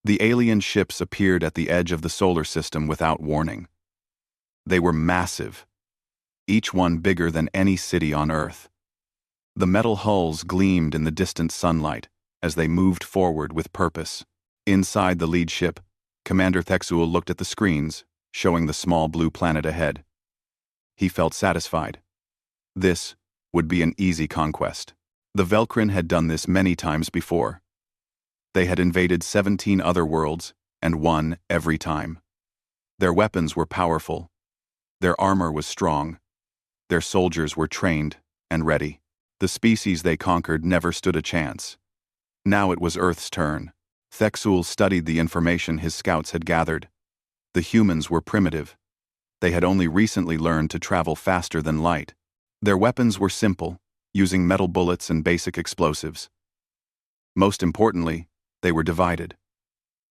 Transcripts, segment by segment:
The alien ships appeared at the edge of the solar system without warning. They were massive, each one bigger than any city on Earth. The metal hulls gleamed in the distant sunlight as they moved forward with purpose. Inside the lead ship, Commander Thexul looked at the screens, showing the small blue planet ahead. He felt satisfied. This would be an easy conquest. The Velkrin had done this many times before. They had invaded 17 other worlds and won every time. Their weapons were powerful. Their armor was strong. Their soldiers were trained and ready. The species they conquered never stood a chance. Now it was Earth's turn. Thexul studied the information his scouts had gathered. The humans were primitive. They had only recently learned to travel faster than light. Their weapons were simple, using metal bullets and basic explosives. Most importantly, they were divided.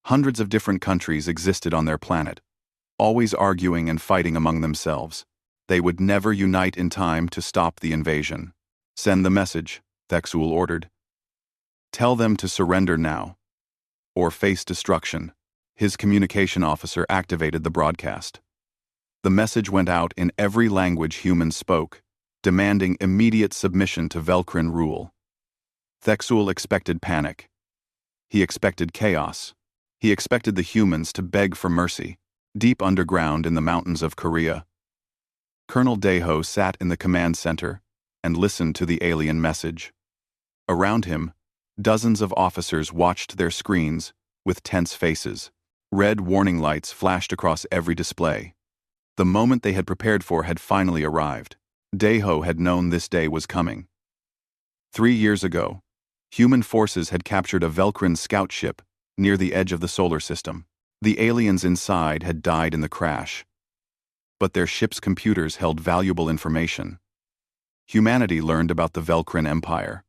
Hundreds of different countries existed on their planet, always arguing and fighting among themselves. They would never unite in time to stop the invasion. Send the message, Thexul ordered. Tell them to surrender now, or face destruction. His communication officer activated the broadcast. The message went out in every language humans spoke, demanding immediate submission to Velkrin rule. Thexul expected panic. He expected chaos. He expected the humans to beg for mercy, deep underground in the mountains of Korea. Colonel Deho sat in the command center and listened to the alien message. Around him, dozens of officers watched their screens with tense faces. Red warning lights flashed across every display. The moment they had prepared for had finally arrived. Deho had known this day was coming. 3 years ago, human forces had captured a Velkrin scout ship near the edge of the solar system. The aliens inside had died in the crash, but their ship's computers held valuable information. Humanity learned about the Velkrin Empire.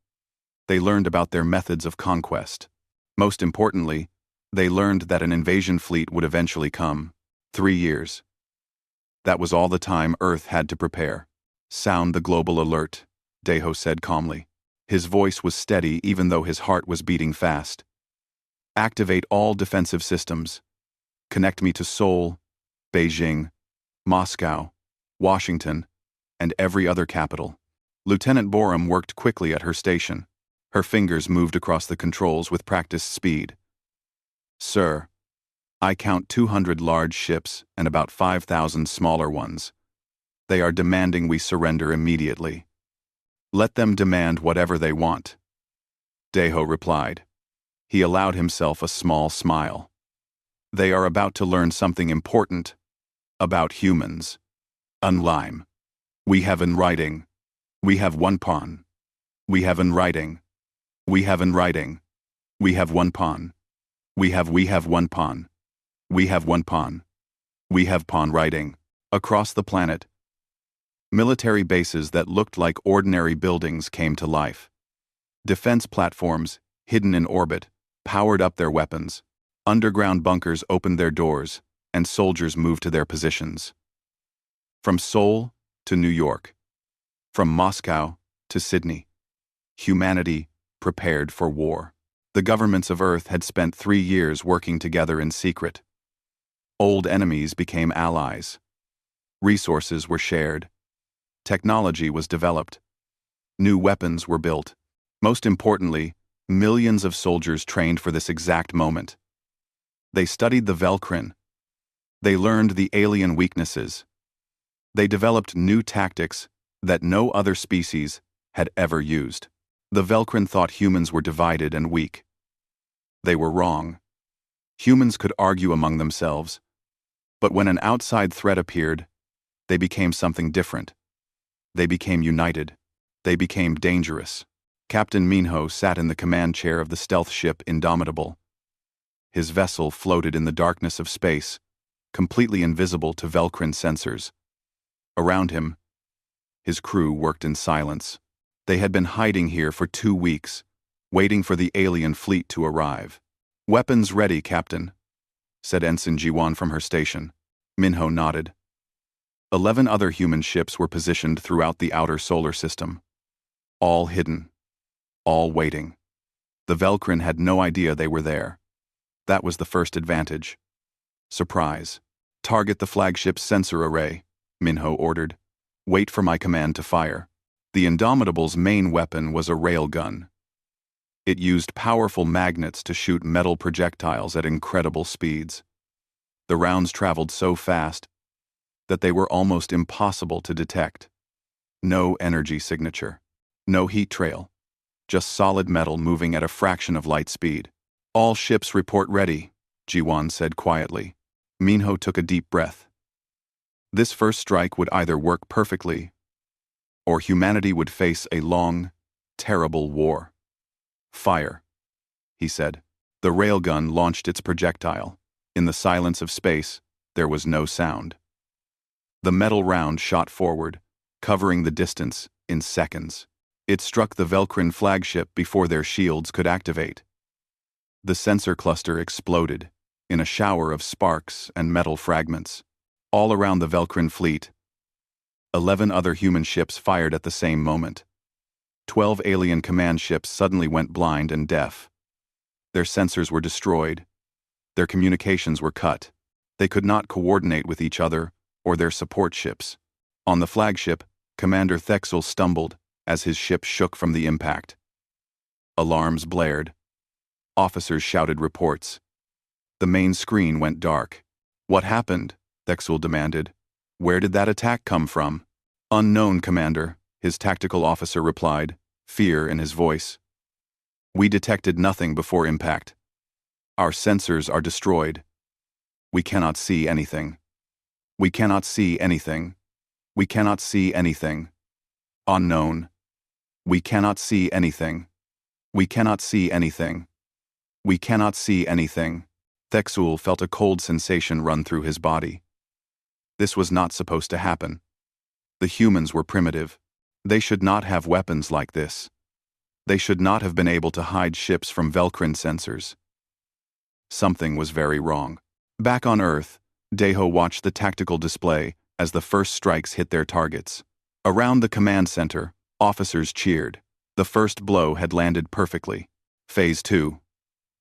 They learned about their methods of conquest. Most importantly, they learned that an invasion fleet would eventually come. 3 years. That was all the time Earth had to prepare. Sound the global alert, Deho said calmly. His voice was steady even though his heart was beating fast. Activate all defensive systems. Connect me to Seoul, Beijing, Moscow, Washington, and every other capital. Lieutenant Borum worked quickly at her station. Her fingers moved across the controls with practiced speed. Sir, I count 200 large ships and about 5,000 smaller ones. They are demanding we surrender immediately. Let them demand whatever they want. Deho replied. He allowed himself a small smile. They are about to learn something important about humans. Unlime. We have in writing. We have one pawn. We have in writing. We have in writing. We have one pawn. We have one pawn. We have one pawn. We have pawn writing. Across the planet, military bases that looked like ordinary buildings came to life. Defense platforms, hidden in orbit, powered up their weapons. Underground bunkers opened their doors, and soldiers moved to their positions. From Seoul to New York, from Moscow to Sydney, humanity prepared for war. The governments of Earth had spent 3 years working together in secret. Old enemies became allies. Resources were shared. Technology was developed. New weapons were built. Most importantly, millions of soldiers trained for this exact moment. They studied the Velkrin. They learned the alien weaknesses. They developed new tactics that no other species had ever used. The Velkrin thought humans were divided and weak. They were wrong. Humans could argue among themselves, but when an outside threat appeared, they became something different. They became united. They became dangerous. Captain Minho sat in the command chair of the stealth ship Indomitable. His vessel floated in the darkness of space, completely invisible to Velkrin sensors. Around him, his crew worked in silence. They had been hiding here for 2 weeks, waiting for the alien fleet to arrive. Weapons ready, Captain, said Ensign Jiwan from her station. Minho nodded. 11 other human ships were positioned throughout the outer solar system. All hidden. All waiting. The Velkrin had no idea they were there. That was the first advantage. Surprise. Target the flagship's sensor array, Minho ordered. Wait for my command to fire. The Indomitable's main weapon was a railgun. It used powerful magnets to shoot metal projectiles at incredible speeds. The rounds traveled so fast that they were almost impossible to detect. No energy signature. No heat trail. Just solid metal moving at a fraction of light speed. All ships report ready, Jiwan said quietly. Minho took a deep breath. This first strike would either work perfectly, or humanity would face a long, terrible war. Fire, he said. The railgun launched its projectile. In the silence of space, there was no sound. The metal round shot forward, covering the distance in seconds. It struck the Velcrin flagship before their shields could activate. The sensor cluster exploded in a shower of sparks and metal fragments. All around the Velcrin fleet, 11 other human ships fired at the same moment. 12 alien command ships suddenly went blind and deaf. Their sensors were destroyed. Their communications were cut. They could not coordinate with each other or their support ships. On the flagship, Commander Thexel stumbled as his ship shook from the impact. Alarms blared. Officers shouted reports. The main screen went dark. What happened? Thexel demanded. Where did that attack come from? Unknown, Commander, his tactical officer replied, fear in his voice. We detected nothing before impact. Our sensors are destroyed. We cannot see anything. We cannot see anything. We cannot see anything. Unknown. We cannot see anything. We cannot see anything. We cannot see anything. Thexul felt a cold sensation run through his body. This was not supposed to happen. The humans were primitive. They should not have weapons like this. They should not have been able to hide ships from Velcrin sensors. Something was very wrong. Back on Earth, Deho watched the tactical display as the first strikes hit their targets. Around the command center, officers cheered. The first blow had landed perfectly. Phase 2,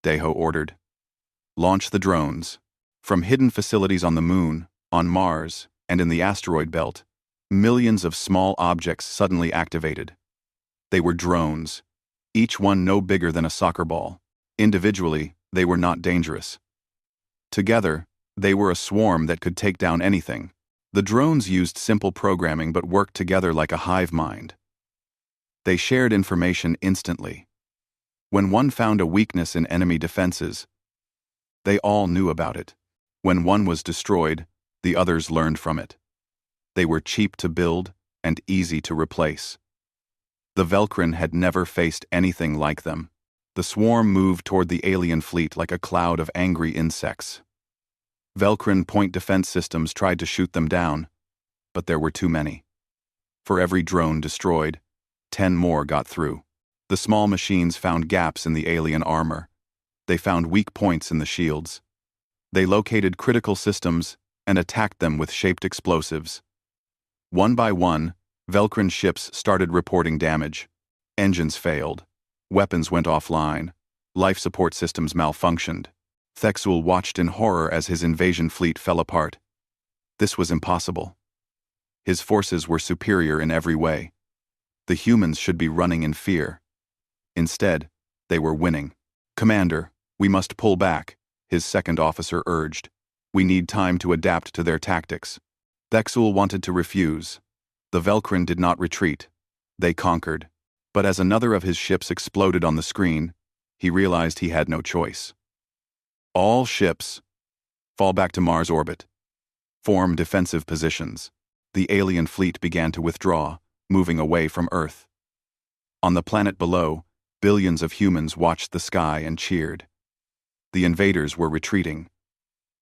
Deho ordered. Launch the drones. From hidden facilities on the Moon, on Mars, and in the asteroid belt, millions of small objects suddenly activated. They were drones, each one no bigger than a soccer ball. Individually, they were not dangerous. Together, they were a swarm that could take down anything. The drones used simple programming but worked together like a hive mind. They shared information instantly. When one found a weakness in enemy defenses, they all knew about it. When one was destroyed, the others learned from it. They were cheap to build and easy to replace. The Velcrin had never faced anything like them. The swarm moved toward the alien fleet like a cloud of angry insects. Velcrin point defense systems tried to shoot them down, but there were too many. For every drone destroyed, 10 more got through. The small machines found gaps in the alien armor. They found weak points in the shields. They located critical systems and attacked them with shaped explosives. One by one, Velcrin ships started reporting damage. Engines failed. Weapons went offline. Life support systems malfunctioned. Thexul watched in horror as his invasion fleet fell apart. This was impossible. His forces were superior in every way. The humans should be running in fear. Instead, they were winning. Commander, we must pull back, his second officer urged. We need time to adapt to their tactics. Thexul wanted to refuse. The Velcrin did not retreat. They conquered. But as another of his ships exploded on the screen, he realized he had no choice. All ships, fall back to Mars orbit. Form defensive positions. The alien fleet began to withdraw, moving away from Earth. On the planet below, billions of humans watched the sky and cheered. The invaders were retreating.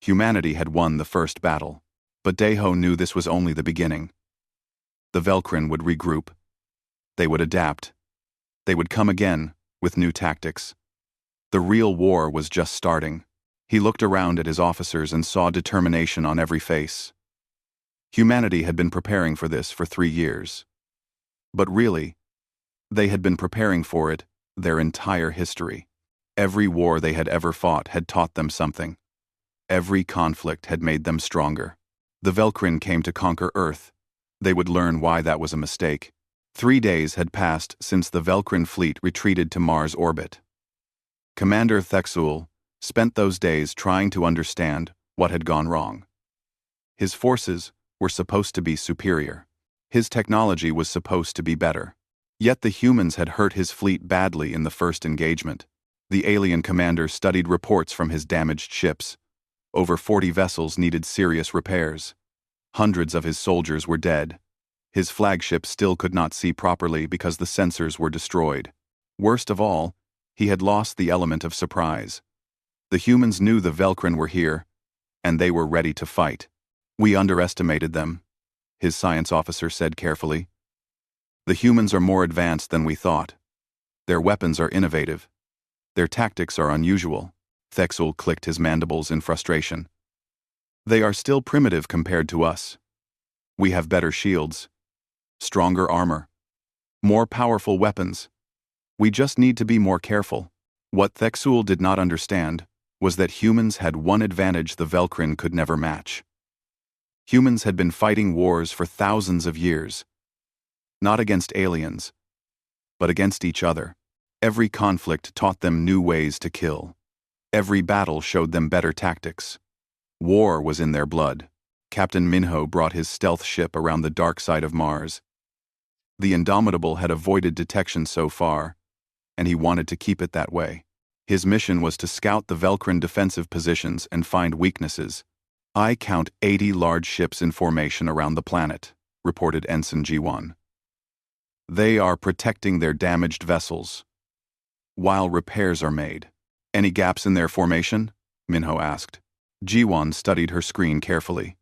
Humanity had won the first battle, but Deho knew this was only the beginning. The Velcrin would regroup. They would adapt. They would come again, with new tactics. The real war was just starting. He looked around at his officers and saw determination on every face. Humanity had been preparing for this for 3 years. But really, they had been preparing for it their entire history. Every war they had ever fought had taught them something. Every conflict had made them stronger. The Velkrin came to conquer Earth. They would learn why that was a mistake. 3 days had passed since the Velkrin fleet retreated to Mars orbit. Commander Thexul spent those days trying to understand what had gone wrong. His forces were supposed to be superior. His technology was supposed to be better. Yet the humans had hurt his fleet badly in the first engagement. The alien commander studied reports from his damaged ships. Over 40 vessels needed serious repairs. Hundreds of his soldiers were dead. His flagship still could not see properly because the sensors were destroyed. Worst of all, he had lost the element of surprise. The humans knew the Velkrin were here, and they were ready to fight. We underestimated them, his science officer said carefully. The humans are more advanced than we thought. Their weapons are innovative. Their tactics are unusual. Thexul clicked his mandibles in frustration. They are still primitive compared to us. We have better shields, stronger armor, more powerful weapons. We just need to be more careful. What Thexul did not understand was that humans had one advantage the Velkrin could never match. Humans had been fighting wars for thousands of years, not against aliens, but against each other. Every conflict taught them new ways to kill. Every battle showed them better tactics. War was in their blood. Captain Minho brought his stealth ship around the dark side of Mars. The Indomitable had avoided detection so far, and he wanted to keep it that way. His mission was to scout the Velkrin defensive positions and find weaknesses. I count 80 large ships in formation around the planet, reported Ensign G1. They are protecting their damaged vessels, while repairs are made. Any gaps in their formation? Minho asked. G1 studied her screen carefully.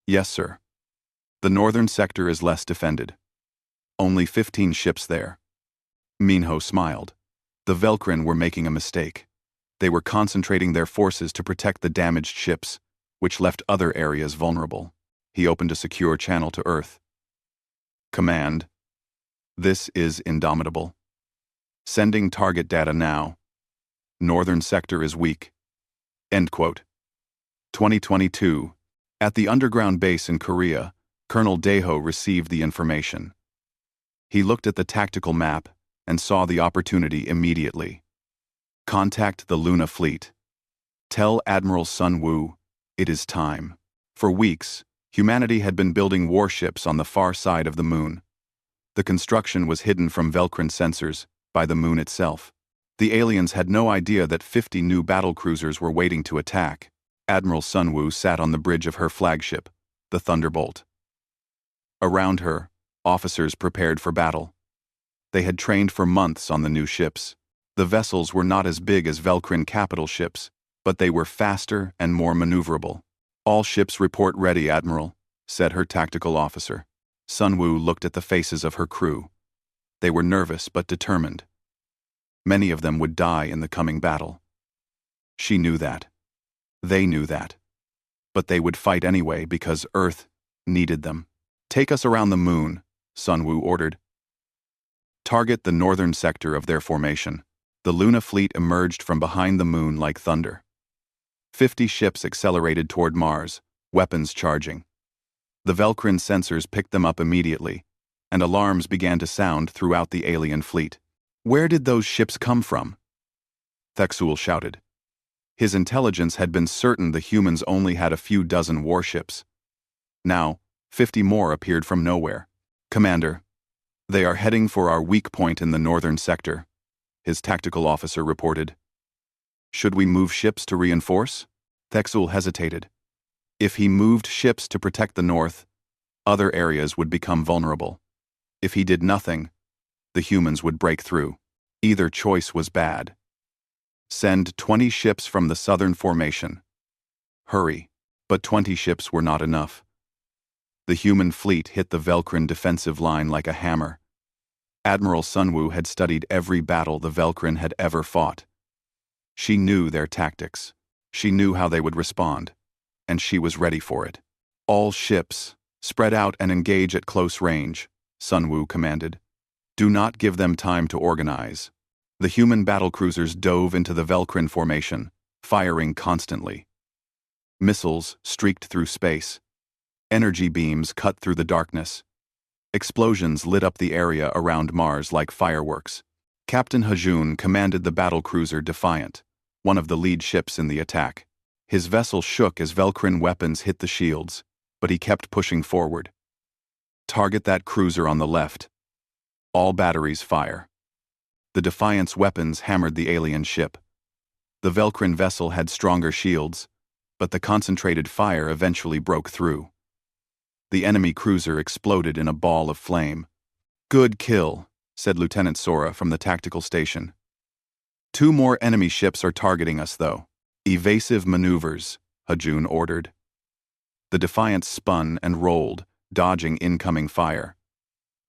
Yes, sir. The northern sector is less defended. Only 15 ships there. Minho smiled. The Velkrin were making a mistake. They were concentrating their forces to protect the damaged ships, which left other areas vulnerable. He opened a secure channel to Earth. Command. This is Indomitable. Sending target data now. Northern sector is weak. End quote. 2022. At the underground base in Korea, Colonel Daeho received the information. He looked at the tactical map and saw the opportunity immediately. Contact the Luna fleet. Tell Admiral Sun Woo, it is time. For weeks, humanity had been building warships on the far side of the moon. The construction was hidden from Velkrin sensors by the moon itself. The aliens had no idea that 50 new battlecruisers were waiting to attack. Admiral Sun Woo sat on the bridge of her flagship, the Thunderbolt. Around her, officers prepared for battle. They had trained for months on the new ships. The vessels were not as big as Velkrin capital ships, but they were faster and more maneuverable. All ships report ready, Admiral, said her tactical officer. Sun Woo looked at the faces of her crew. They were nervous but determined. Many of them would die in the coming battle. She knew that. They knew that. But they would fight anyway because Earth needed them. Take us around the moon, Sun Woo ordered. Target the northern sector of their formation. The Luna fleet emerged from behind the moon like thunder. 50 ships accelerated toward Mars, weapons charging. The Velkrin sensors picked them up immediately, and alarms began to sound throughout the alien fleet. Where did those ships come from? Thexul shouted. His intelligence had been certain the humans only had a few dozen warships. Now, 50 more appeared from nowhere. Commander, they are heading for our weak point in the northern sector, his tactical officer reported. Should we move ships to reinforce? Thexul hesitated. If he moved ships to protect the north, other areas would become vulnerable. If he did nothing, the humans would break through. Either choice was bad. Send 20 ships from the southern formation. Hurry, but 20 ships were not enough. The human fleet hit the Velkrin defensive line like a hammer. Admiral Sun Woo had studied every battle the Velkrin had ever fought. She knew their tactics. She knew how they would respond, and she was ready for it. All ships, spread out and engage at close range, Sun Woo commanded. Do not give them time to organize. The human battlecruisers dove into the Velcrin formation, firing constantly. Missiles streaked through space. Energy beams cut through the darkness. Explosions lit up the area around Mars like fireworks. Captain Hajun commanded the battlecruiser Defiant, one of the lead ships in the attack. His vessel shook as Velcrin weapons hit the shields, but he kept pushing forward. Target that cruiser on the left. All batteries fire. The Defiant's weapons hammered the alien ship. The Velcrin vessel had stronger shields, but the concentrated fire eventually broke through. The enemy cruiser exploded in a ball of flame. "Good kill," said Lieutenant Sora from the tactical station. "Two more enemy ships are targeting us, though." "Evasive maneuvers," Hajun ordered. The Defiant spun and rolled, dodging incoming fire.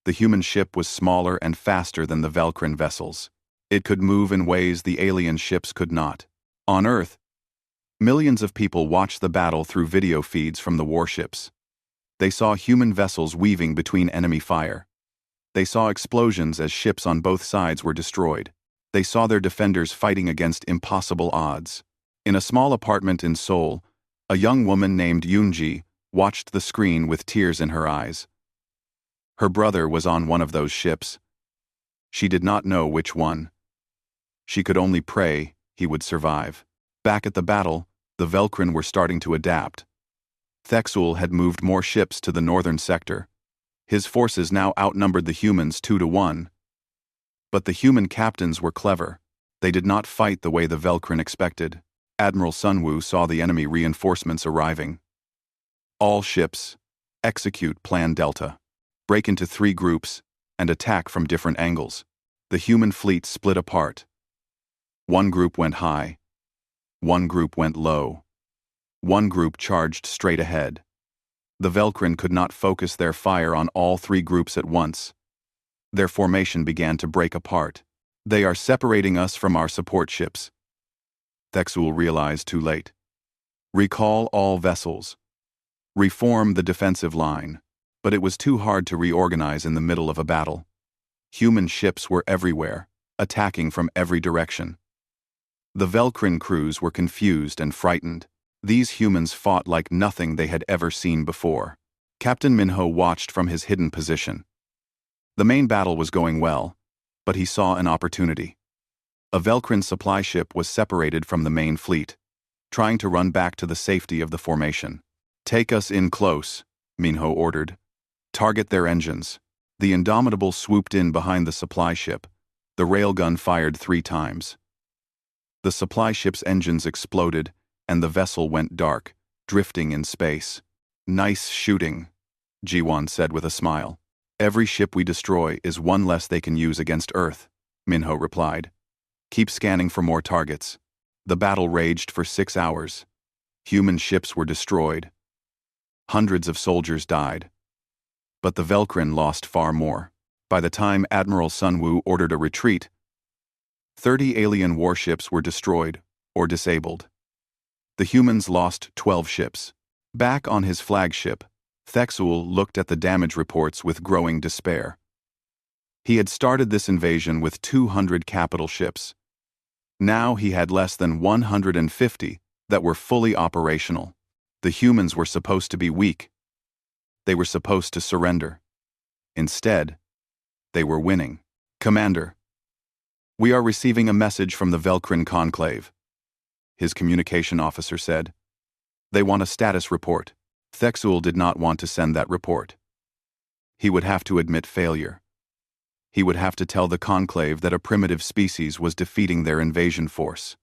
The human ship was smaller and faster than the Velcrin vessels. It could move in ways the alien ships could not. On Earth, millions of people watched the battle through video feeds from the warships. They saw human vessels weaving between enemy fire. They saw explosions as ships on both sides were destroyed. They saw their defenders fighting against impossible odds. In a small apartment in Seoul, a young woman named Yoonji watched the screen with tears in her eyes. Her brother was on one of those ships. She did not know which one. She could only pray he would survive. Back at the battle, the Velcrin were starting to adapt. Thexul had moved more ships to the northern sector. His forces now outnumbered the humans 2-1. But the human captains were clever. They did not fight the way the Velcrin expected. Admiral Sunwoo saw the enemy reinforcements arriving. "All ships, execute Plan Delta. Break into 3 groups and attack from different angles." The human fleet split apart. One group went high. One group went low. One group charged straight ahead. The Velcrin could not focus their fire on all 3 groups at once. Their formation began to break apart. "They are separating us from our support ships." Thexul realized too late. "Recall all vessels. Reform the defensive line." But it was too hard to reorganize in the middle of a battle. Human ships were everywhere, attacking from every direction. The Velcrin crews were confused and frightened. These humans fought like nothing they had ever seen before. Captain Minho watched from his hidden position. The main battle was going well, but he saw an opportunity. A Velcrin supply ship was separated from the main fleet, trying to run back to the safety of the formation. "Take us in close," Minho ordered. "Target their engines." The Indomitable swooped in behind the supply ship. The railgun fired 3 times. The supply ship's engines exploded, and the vessel went dark, drifting in space. "Nice shooting," Jiwon said with a smile. "Every ship we destroy is one less they can use against Earth," Minho replied. "Keep scanning for more targets." The battle raged for 6 hours. Human ships were destroyed. Hundreds of soldiers died. But the Velcrin lost far more. By the time Admiral Sunwoo ordered a retreat, 30 alien warships were destroyed or disabled. The humans lost 12 ships. Back on his flagship, Thexul looked at the damage reports with growing despair. He had started this invasion with 200 capital ships. Now he had less than 150 that were fully operational. The humans were supposed to be weak. They were supposed to surrender. Instead, they were winning. "Commander, we are receiving a message from the Velcrin Conclave," his communication officer said. "They want a status report." Thexul did not want to send that report. He would have to admit failure. He would have to tell the Conclave that a primitive species was defeating their invasion force.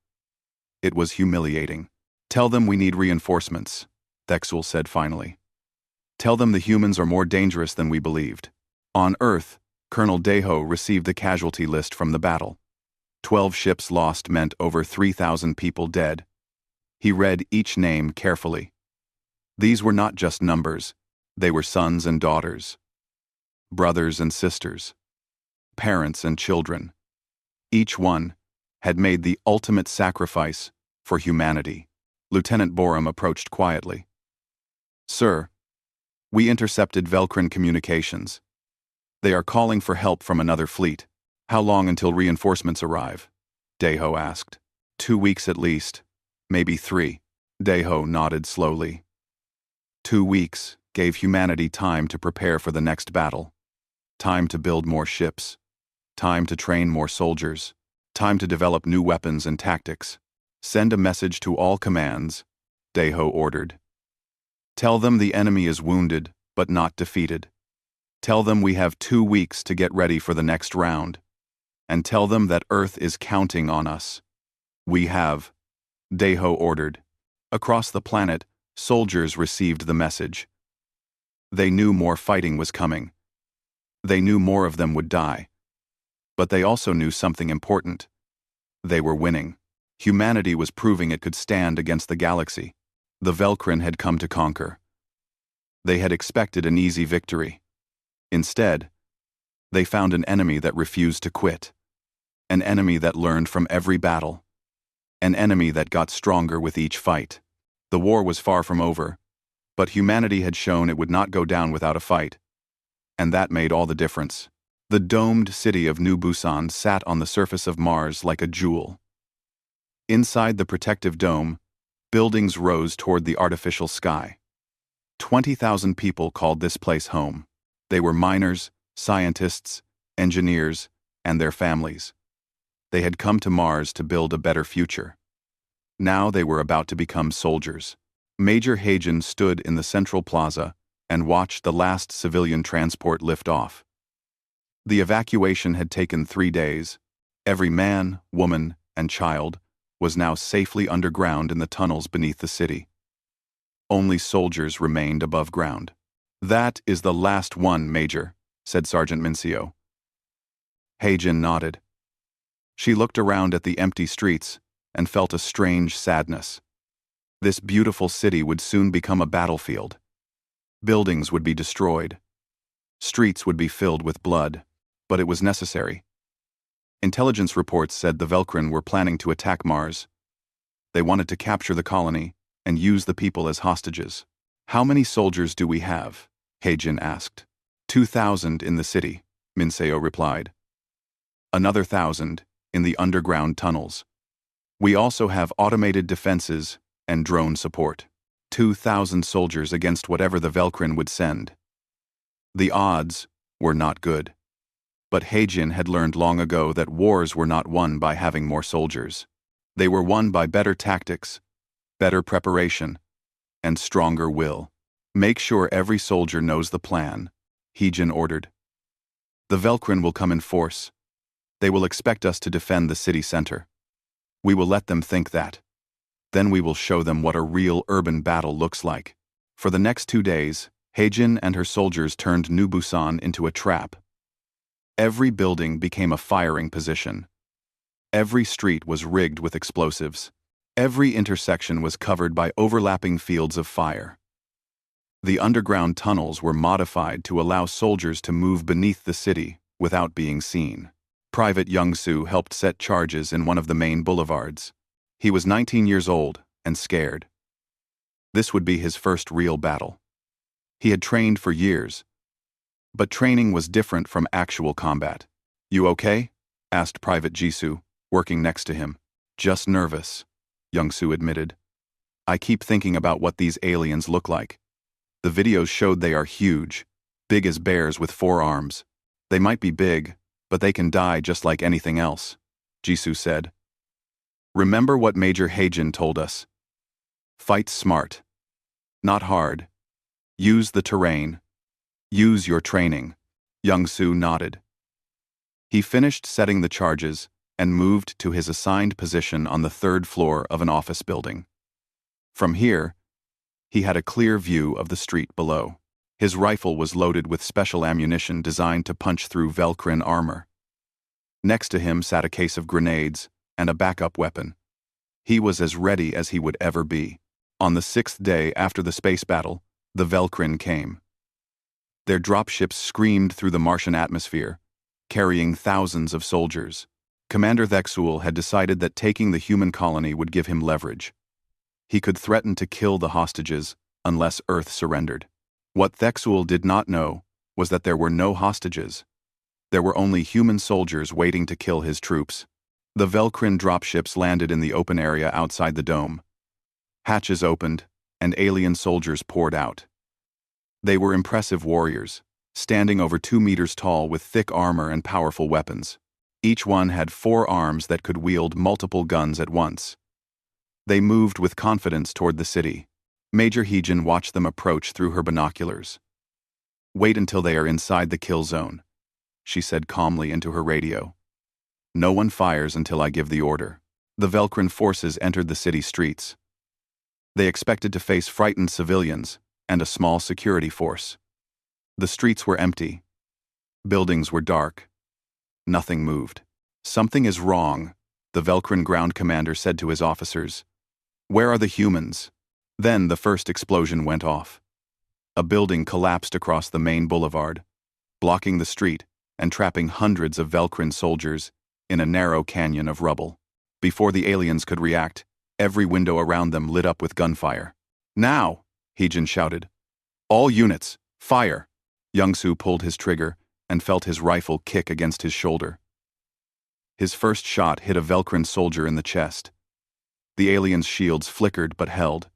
It was humiliating. "Tell them we need reinforcements," Thexul said finally. "Tell them the humans are more dangerous than we believed." On Earth, Colonel Daeho received the casualty list from the battle. 12 ships lost meant over 3,000 people dead. He read each name carefully. These were not just numbers. They were sons and daughters, brothers and sisters, parents and children. Each one had made the ultimate sacrifice for humanity. Lieutenant Borum approached quietly. "Sir, we intercepted Velcrin communications. They are calling for help from another fleet." How long until reinforcements arrive? Deho asked. 2 weeks at least. Maybe 3. Deho nodded slowly. 2 weeks gave humanity time to prepare for the next battle. Time to build more ships. Time to train more soldiers. Time to develop new weapons and tactics. Send a message to all commands, Deho ordered. Tell them the enemy is wounded, but not defeated. Tell them we have 2 weeks to get ready for the next round. And tell them that Earth is counting on us. We have, Deho ordered. Across the planet, soldiers received the message. They knew more fighting was coming. They knew more of them would die. But they also knew something important. They were winning. Humanity was proving it could stand against the galaxy. The Velkrin had come to conquer. They had expected an easy victory. Instead, they found an enemy that refused to quit. An enemy that learned from every battle. An enemy that got stronger with each fight. The war was far from over, but humanity had shown it would not go down without a fight. And that made all the difference. The domed city of New Busan sat on the surface of Mars like a jewel. Inside the protective dome, buildings rose toward the artificial sky. 20,000 people called this place home. They were miners, scientists, engineers, and their families. They had come to Mars to build a better future. Now they were about to become soldiers. Major Hagen stood in the central plaza and watched the last civilian transport lift off. The evacuation had taken 3 days. Every man, woman, and child was now safely underground in the tunnels beneath the city. Only soldiers remained above ground. That is the last one, Major, said Sergeant Mincio. Hagen nodded. She looked around at the empty streets and felt a strange sadness. This beautiful city would soon become a battlefield. Buildings would be destroyed. Streets would be filled with blood, but it was necessary. Intelligence reports said the Velkrin were planning to attack Mars. They wanted to capture the colony and use the people as hostages. How many soldiers do we have? Hagen asked. 2,000 in the city, Minseo replied. Another 1,000 in the underground tunnels. We also have automated defenses and drone support. 2,000 soldiers against whatever the Velkrin would send. The odds were not good. But Hagen had learned long ago that wars were not won by having more soldiers. They were won by better tactics, better preparation, and stronger will. Make sure every soldier knows the plan, Hagen ordered. The Velkrin will come in force. They will expect us to defend the city center. We will let them think that. Then we will show them what a real urban battle looks like. For the next 2 days, Hagen and her soldiers turned New Busan into a trap. Every building became a firing position. Every street was rigged with explosives. Every intersection was covered by overlapping fields of fire. The underground tunnels were modified to allow soldiers to move beneath the city without being seen. Private Young-soo helped set charges in one of the main boulevards. He was 19 years old and scared. This would be his first real battle. He had trained for years, but training was different from actual combat. You okay? Asked Private Jisoo, working next to him. Just nervous, Young-soo admitted. I keep thinking about what these aliens look like. The videos showed they are huge, big as bears with 4 arms. They might be big, but they can die just like anything else, Jisoo said. Remember what Major Hagen told us. Fight smart. Not hard. Use the terrain. Use your training. Young-soo nodded. He finished setting the charges and moved to his assigned position on the 3rd floor of an office building. From here, he had a clear view of the street below. His rifle was loaded with special ammunition designed to punch through Velkrin armor. Next to him sat a case of grenades and a backup weapon. He was as ready as he would ever be. On the 6th day after the space battle, the Velkrin came. Their dropships screamed through the Martian atmosphere, carrying thousands of soldiers. Commander Thexul had decided that taking the human colony would give him leverage. He could threaten to kill the hostages unless Earth surrendered. What Thexul did not know was that there were no hostages. There were only human soldiers waiting to kill his troops. The Velkrin dropships landed in the open area outside the dome. Hatches opened, and alien soldiers poured out. They were impressive warriors, standing over 2 meters tall with thick armor and powerful weapons. Each one had 4 arms that could wield multiple guns at once. They moved with confidence toward the city. Major Heejin watched them approach through her binoculars. "Wait until they are inside the kill zone," she said calmly into her radio. "No one fires until I give the order." The Velkrin forces entered the city streets. They expected to face frightened civilians and a small security force. The streets were empty. Buildings were dark. Nothing moved. "Something is wrong," the Velkrin ground commander said to his officers. "Where are the humans?" Then the first explosion went off. A building collapsed across the main boulevard, blocking the street and trapping hundreds of Velkrin soldiers in a narrow canyon of rubble. Before the aliens could react, every window around them lit up with gunfire. "Now!" Heejin shouted. "All units, fire!" Youngsu pulled his trigger and felt his rifle kick against his shoulder. His first shot hit a Velkrin soldier in the chest. The aliens' shields flickered but held.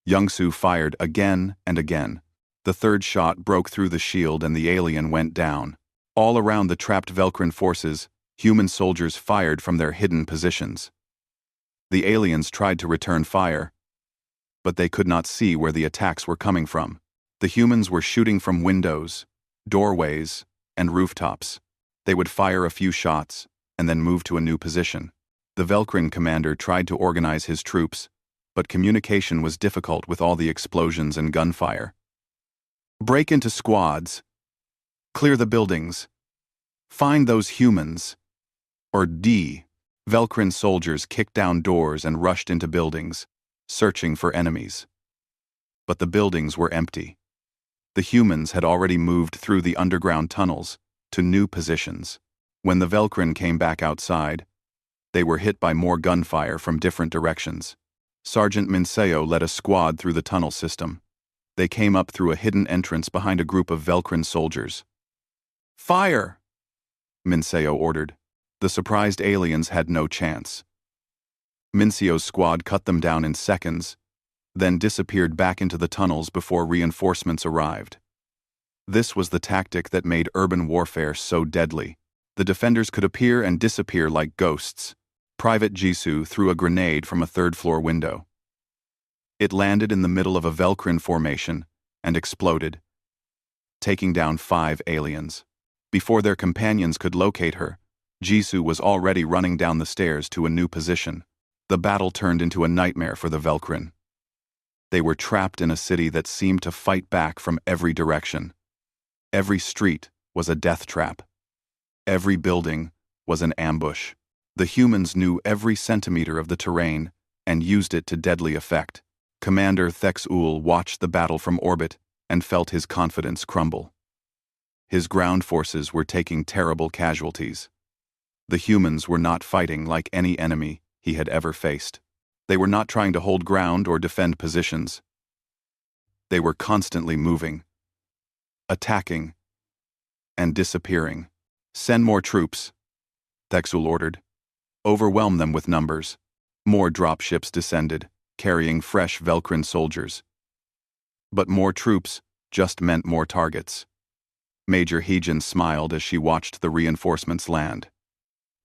Youngsu fired again and again. The third shot broke through the shield and the alien went down. All around the trapped Velkrin forces, human soldiers fired from their hidden positions. The aliens tried to return fire, but they could not see where the attacks were coming from. The humans were shooting from windows, doorways, and rooftops. They would fire a few shots and then move to a new position. The Velkrin commander tried to organize his troops, but communication was difficult with all the explosions and gunfire. "Break into squads. Clear the buildings. Find those humans." Or D. Velkrin soldiers kicked down doors and rushed into buildings, searching for enemies. But the buildings were empty. The humans had already moved through the underground tunnels to new positions. When the Velkrin came back outside, they were hit by more gunfire from different directions. Sergeant Minseo led a squad through the tunnel system. They came up through a hidden entrance behind a group of Velkrin soldiers. "Fire!" Minseo ordered. The surprised aliens had no chance. Minseo's squad cut them down in seconds, then disappeared back into the tunnels before reinforcements arrived. This was the tactic that made urban warfare so deadly. The defenders could appear and disappear like ghosts. Private Jisoo threw a grenade from a third-floor window. It landed in the middle of a Velkrin formation and exploded, taking down 5 aliens. Before their companions could locate her, Jisoo was already running down the stairs to a new position. The battle turned into a nightmare for the Velkrin. They were trapped in a city that seemed to fight back from every direction. Every street was a death trap. Every building was an ambush. The humans knew every centimeter of the terrain and used it to deadly effect. Commander Thexul watched the battle from orbit and felt his confidence crumble. His ground forces were taking terrible casualties. The humans were not fighting like any enemy he had ever faced. They were not trying to hold ground or defend positions. They were constantly moving, attacking, and disappearing. "Send more troops," Thexul ordered. "Overwhelm them with numbers." More dropships descended, carrying fresh Velkrin soldiers. But more troops just meant more targets. Major Heejin smiled as she watched the reinforcements land.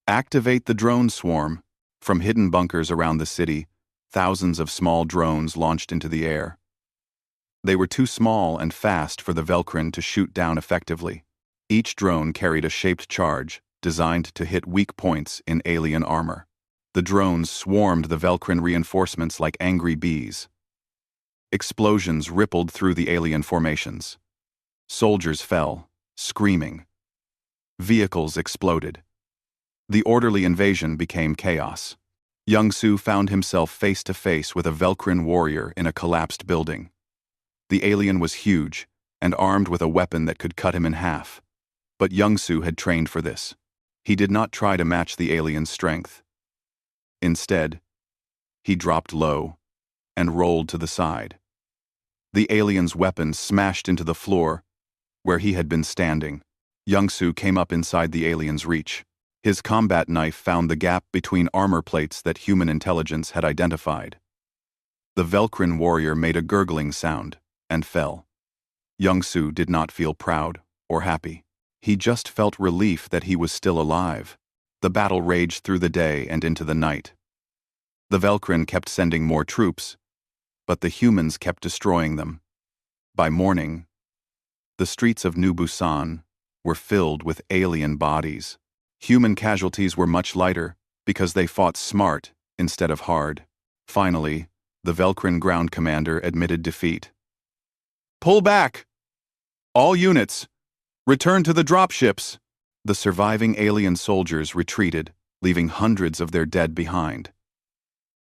"Activate the drone swarm." From hidden bunkers around the city, thousands of small drones launched into the air. They were too small and fast for the Velkrin to shoot down effectively. Each drone carried a shaped charge designed to hit weak points in alien armor. The drones swarmed the Velkrin reinforcements like angry bees. Explosions rippled through the alien formations. Soldiers fell, screaming. Vehicles exploded. The orderly invasion became chaos. Youngsu found himself face to face with a Velkrin warrior in a collapsed building. The alien was huge and armed with a weapon that could cut him in half. But Youngsu had trained for this. He did not try to match the alien's strength. Instead, he dropped low and rolled to the side. The alien's weapon smashed into the floor where he had been standing. Young-Soo came up inside the alien's reach. His combat knife found the gap between armor plates that human intelligence had identified. The Velcrin warrior made a gurgling sound and fell. Young-Soo did not feel proud or happy. He just felt relief that he was still alive. The battle raged through the day and into the night. The Velcrin kept sending more troops, but the humans kept destroying them. By morning, the streets of New Busan were filled with alien bodies. Human casualties were much lighter because they fought smart instead of hard. Finally, the Velcrin ground commander admitted defeat. "Pull back! All units, return to the dropships!" The surviving alien soldiers retreated, leaving hundreds of their dead behind.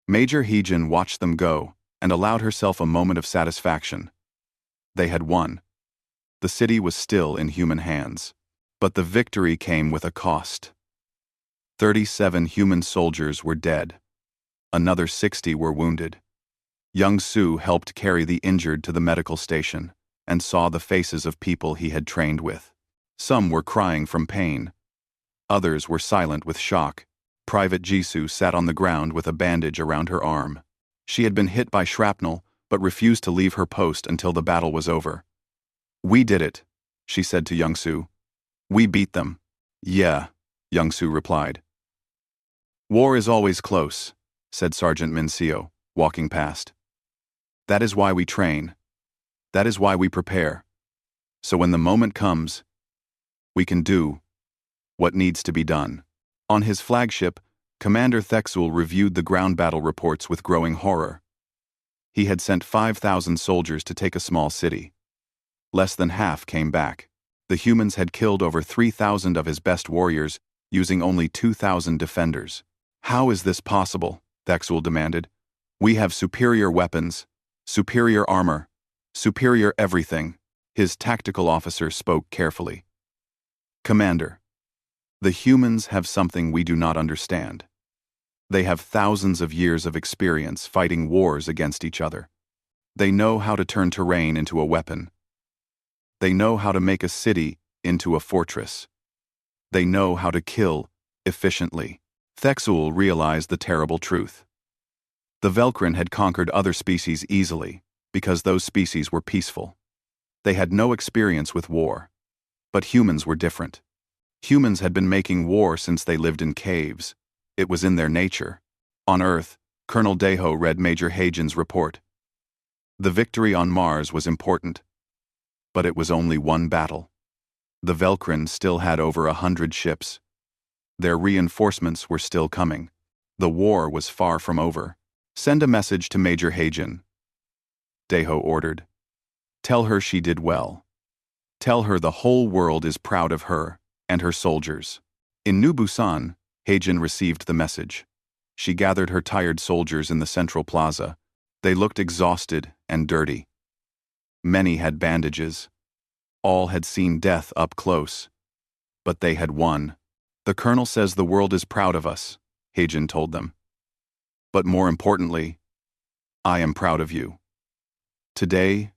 Major Heejin watched them go and allowed herself a moment of satisfaction. They had won. The city was still in human hands, but the victory came with a cost. 37 human soldiers were dead. Another 60 were wounded. Young-Soo helped carry the injured to the medical station and saw the faces of people he had trained with. Some were crying from pain. Others were silent with shock. Private Jisoo sat on the ground with a bandage around her arm. She had been hit by shrapnel, but refused to leave her post until the battle was over. "We did it," she said to Young-Soo. "We beat them." "Yeah," Young-Soo replied. "War is always close," said Sergeant Min-seo, walking past. "That is why we train. That is why we prepare. So when the moment comes, we can do what needs to be done." On his flagship, Commander Thexul reviewed the ground battle reports with growing horror. He had sent 5,000 soldiers to take a small city. Less than half came back. The humans had killed over 3,000 of his best warriors, using only 2,000 defenders. "How is this possible?" Thexul demanded. "We have superior weapons, superior armor, superior everything." His tactical officer spoke carefully. "Commander, the humans have something we do not understand. They have thousands of years of experience fighting wars against each other. They know how to turn terrain into a weapon. They know how to make a city into a fortress. They know how to kill efficiently." Thexul realized the terrible truth. The Velcrin had conquered other species easily because those species were peaceful. They had no experience with war. But humans were different. Humans had been making war since they lived in caves. It was in their nature. On Earth, Colonel Daeho read Major Heijin's report. The victory on Mars was important, but it was only one battle. The Velcrin still had over 100 ships. Their reinforcements were still coming. The war was far from over. "Send a message to Major Heijin," Daeho ordered. "Tell her she did well. Tell her the whole world is proud of her and her soldiers." In New Busan, Heijin received the message. She gathered her tired soldiers in the central plaza. They looked exhausted and dirty. Many had bandages. All had seen death up close. But they had won. "The colonel says the world is proud of us," Heijin told them. "But more importantly, I am proud of you. Today,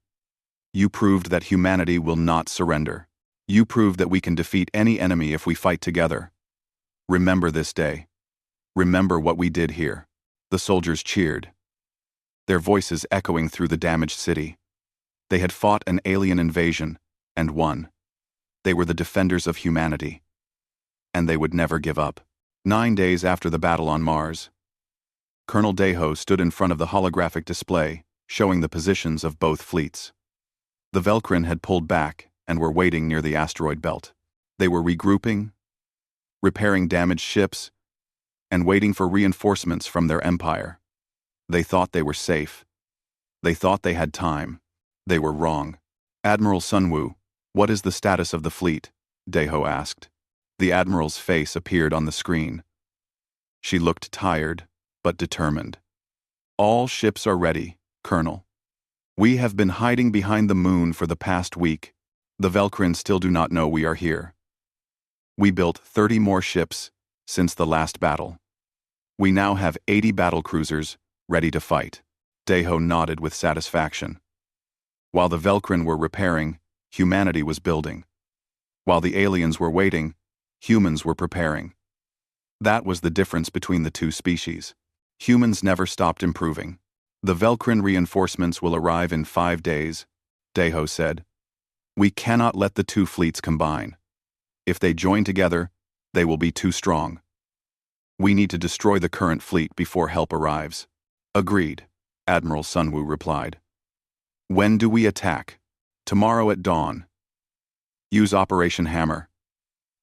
you proved that humanity will not surrender. You proved that we can defeat any enemy if we fight together. Remember this day. Remember what we did here." The soldiers cheered, their voices echoing through the damaged city. They had fought an alien invasion and won. They were the defenders of humanity. And they would never give up. 9 days after the battle on Mars, Colonel Daeho stood in front of the holographic display, showing the positions of both fleets. The Velcrin had pulled back and were waiting near the asteroid belt. They were regrouping, repairing damaged ships, and waiting for reinforcements from their empire. They thought they were safe. They thought they had time. They were wrong. "Admiral Sunwoo, what is the status of the fleet?" Daeho asked. The admiral's face appeared on the screen. She looked tired, but determined. "All ships are ready, Colonel. We have been hiding behind the moon for the past week. The Velcrin still do not know we are here. We built 30 more ships since the last battle. We now have 80 battle cruisers ready to fight." Daeho nodded with satisfaction. While the Velcrin were repairing, humanity was building. While the aliens were waiting, humans were preparing. That was the difference between the two species. Humans never stopped improving. The Velcrin reinforcements will arrive in 5 days, Deho said. We cannot let the two fleets combine. If they join together, they will be too strong. We need to destroy the current fleet before help arrives. Agreed, Admiral Sunwoo replied. When do we attack? Tomorrow at dawn. Use Operation Hammer.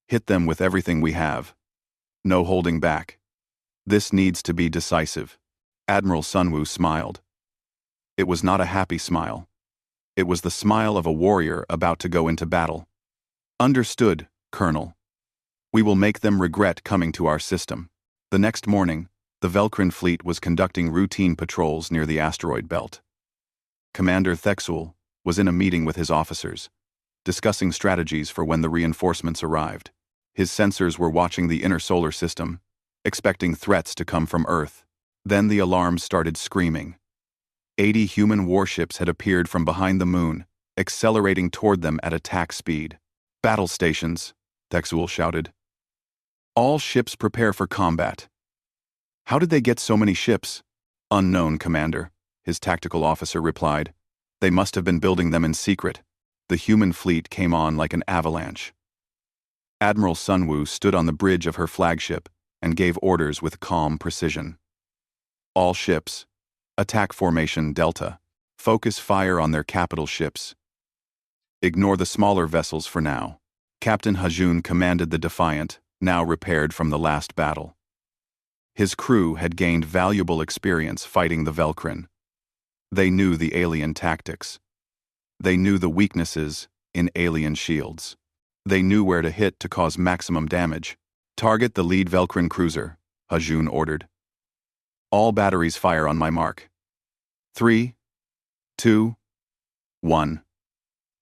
Hit them with everything we have. No holding back. This needs to be decisive. Admiral Sunwoo smiled. It was not a happy smile. It was the smile of a warrior about to go into battle. Understood, Colonel. We will make them regret coming to our system. The next morning, the Velcrin fleet was conducting routine patrols near the asteroid belt. Commander Thexul was in a meeting with his officers, discussing strategies for when the reinforcements arrived. His sensors were watching the inner solar system, expecting threats to come from Earth. Then the alarms started screaming. 80 human warships had appeared from behind the moon, accelerating toward them at attack speed. Battle stations, Thexul shouted. All ships prepare for combat. How did they get so many ships? Unknown, Commander, his tactical officer replied. They must have been building them in secret. The human fleet came on like an avalanche. Admiral Sunwoo stood on the bridge of her flagship and gave orders with calm precision. All ships, attack formation Delta. Focus fire on their capital ships. Ignore the smaller vessels for now. Captain Hajun commanded the Defiant, now repaired from the last battle. His crew had gained valuable experience fighting the Velcrin. They knew the alien tactics. They knew the weaknesses in alien shields. They knew where to hit to cause maximum damage. Target the lead Velcrin cruiser, Hajun ordered. All batteries fire on my mark. 3, 2, 1.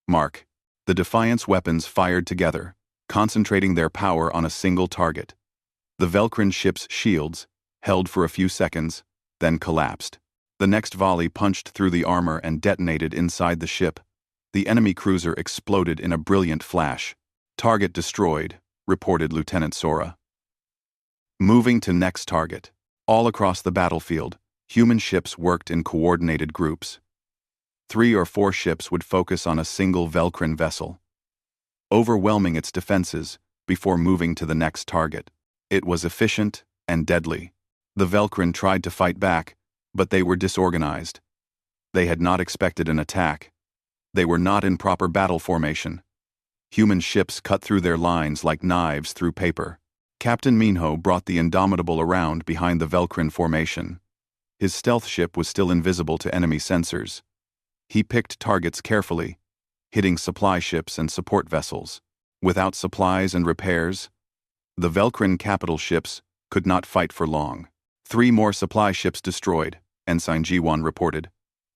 Mark. The Defiant's weapons fired together, concentrating their power on a single target. The Velcrin ship's shields held for a few seconds, then collapsed. The next volley punched through the armor and detonated inside the ship. The enemy cruiser exploded in a brilliant flash. Target destroyed, reported Lieutenant Sora. Moving to next target. All across the battlefield, human ships worked in coordinated groups. 3 or 4 ships would focus on a single Velcrin vessel, overwhelming its defenses before moving to the next target. It was efficient and deadly. The Velcrin tried to fight back, but they were disorganized. They had not expected an attack. They were not in proper battle formation. Human ships cut through their lines like knives through paper. Captain Minho brought the Indomitable around behind the Velcrin formation. His stealth ship was still invisible to enemy sensors. He picked targets carefully, hitting supply ships and support vessels. Without supplies and repairs, the Velcrin capital ships could not fight for long. 3 more supply ships destroyed, Ensign G1 reported.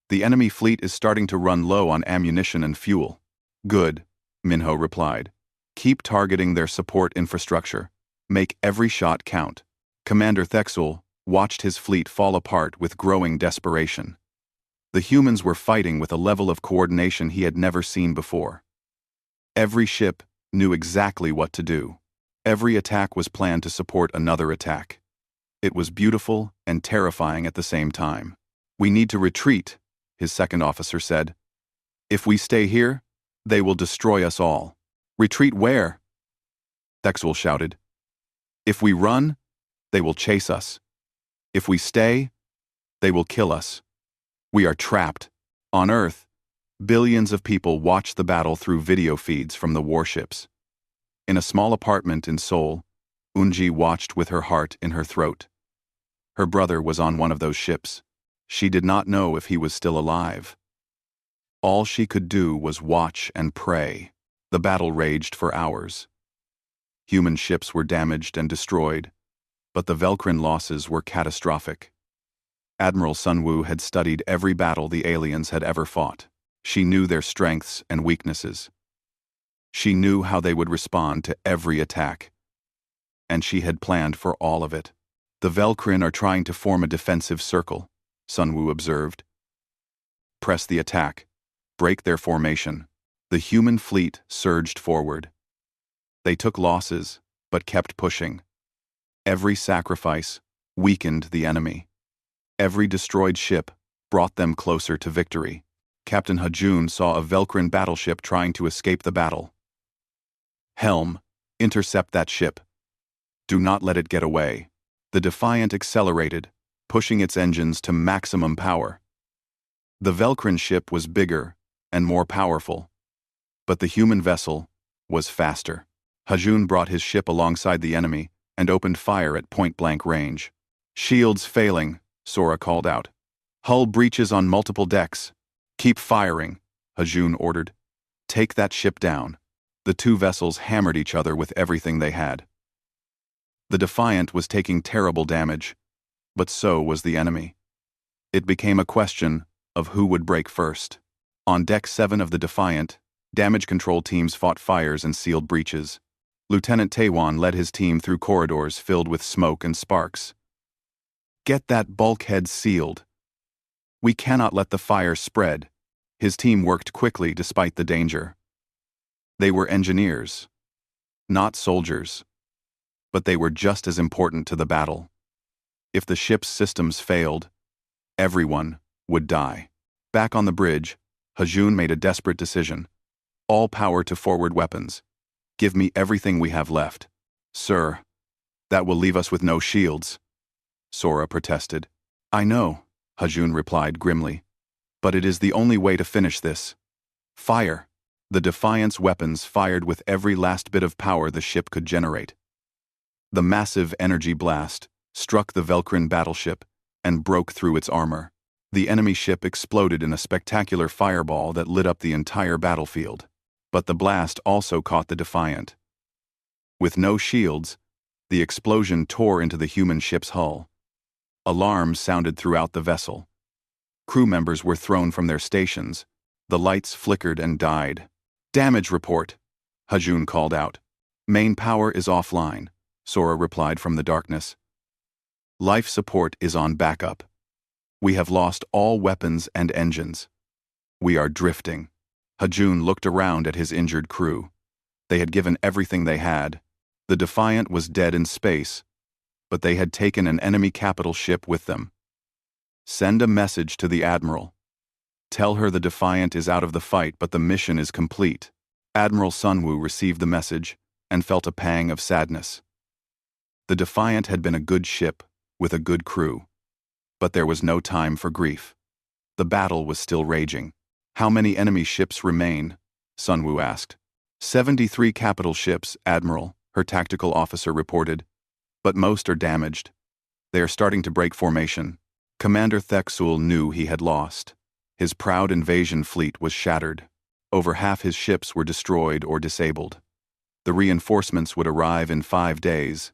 The enemy fleet is starting to run low on ammunition and fuel. Good, Minho replied. Keep targeting their support infrastructure. Make every shot count. Commander Thexul watched his fleet fall apart with growing desperation. The humans were fighting with a level of coordination he had never seen before. Every ship knew exactly what to do. Every attack was planned to support another attack. It was beautiful and terrifying at the same time. We need to retreat, his second officer said. If we stay here, they will destroy us all. Retreat where? Thexul shouted. If we run, they will chase us. If we stay, they will kill us. We are trapped. On Earth, billions of people watch the battle through video feeds from the warships. In a small apartment in Seoul, Unji watched with her heart in her throat. Her brother was on one of those ships. She did not know if he was still alive. All she could do was watch and pray. The battle raged for hours. Human ships were damaged and destroyed, but the Velcrin losses were catastrophic. Admiral Sunwoo had studied every battle the aliens had ever fought. She knew their strengths and weaknesses. She knew how they would respond to every attack. And she had planned for all of it. The Velcrin are trying to form a defensive circle, Sunwoo observed. Press the attack. Break their formation. The human fleet surged forward. They took losses, but kept pushing. Every sacrifice weakened the enemy. Every destroyed ship brought them closer to victory. Captain Hajun saw a Velkrin battleship trying to escape the battle. "Helm, intercept that ship. Do not let it get away." The Defiant accelerated, pushing its engines to maximum power. The Velkrin ship was bigger and more powerful, but the human vessel was faster. Hajun brought his ship alongside the enemy and opened fire at point-blank range. "Shields failing," Sora called out. "Hull breaches on multiple decks. Keep firing," Hajun ordered. "Take that ship down." The two vessels hammered each other with everything they had. The Defiant was taking terrible damage, but so was the enemy. It became a question of who would break first. On Deck 7 of the Defiant, damage control teams fought fires and sealed breaches. Lieutenant Taiwan led his team through corridors filled with smoke and sparks. "Get that bulkhead sealed. We cannot let the fire spread." His team worked quickly despite the danger. They were engineers, not soldiers, but they were just as important to the battle. If the ship's systems failed, everyone would die. Back on the bridge, Hajun made a desperate decision. "All power to forward weapons. Give me everything we have left." "Sir, that will leave us with no shields," Sora protested. "I know," Hajun replied grimly, "but it is the only way to finish this. Fire!" The Defiant's weapons fired with every last bit of power the ship could generate. The massive energy blast struck the Velkrin battleship and broke through its armor. The enemy ship exploded in a spectacular fireball that lit up the entire battlefield. But the blast also caught the Defiant. With no shields, the explosion tore into the human ship's hull. Alarms sounded throughout the vessel. Crew members were thrown from their stations. The lights flickered and died. "Damage report," Hajun called out. "Main power is offline," Sora replied from the darkness. "Life support is on backup. We have lost all weapons and engines. We are drifting." Hajun looked around at his injured crew. They had given everything they had. The Defiant was dead in space, but they had taken an enemy capital ship with them. "Send a message to the Admiral. Tell her the Defiant is out of the fight, but the mission is complete." Admiral Sunwoo received the message and felt a pang of sadness. The Defiant had been a good ship with a good crew, but there was no time for grief. The battle was still raging. "How many enemy ships remain?" Sunwoo asked. 73 capital ships, Admiral," her tactical officer reported, "but most are damaged. They are starting to break formation." Commander Theksul knew he had lost. His proud invasion fleet was shattered. Over half his ships were destroyed or disabled. The reinforcements would arrive in 5 days,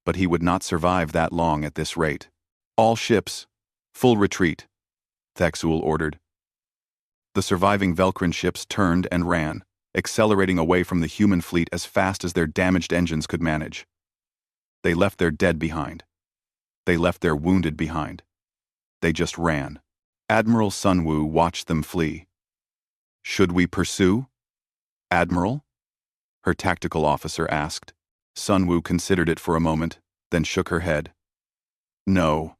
but he would not survive that long at this rate. "All ships, full retreat," Theksul ordered. The surviving Velkrin ships turned and ran, accelerating away from the human fleet as fast as their damaged engines could manage. They left their dead behind. They left their wounded behind. They just ran. Admiral Sunwoo watched them flee. "Should we pursue, Admiral?" her tactical officer asked. Sunwoo considered it for a moment, then shook her head. "No.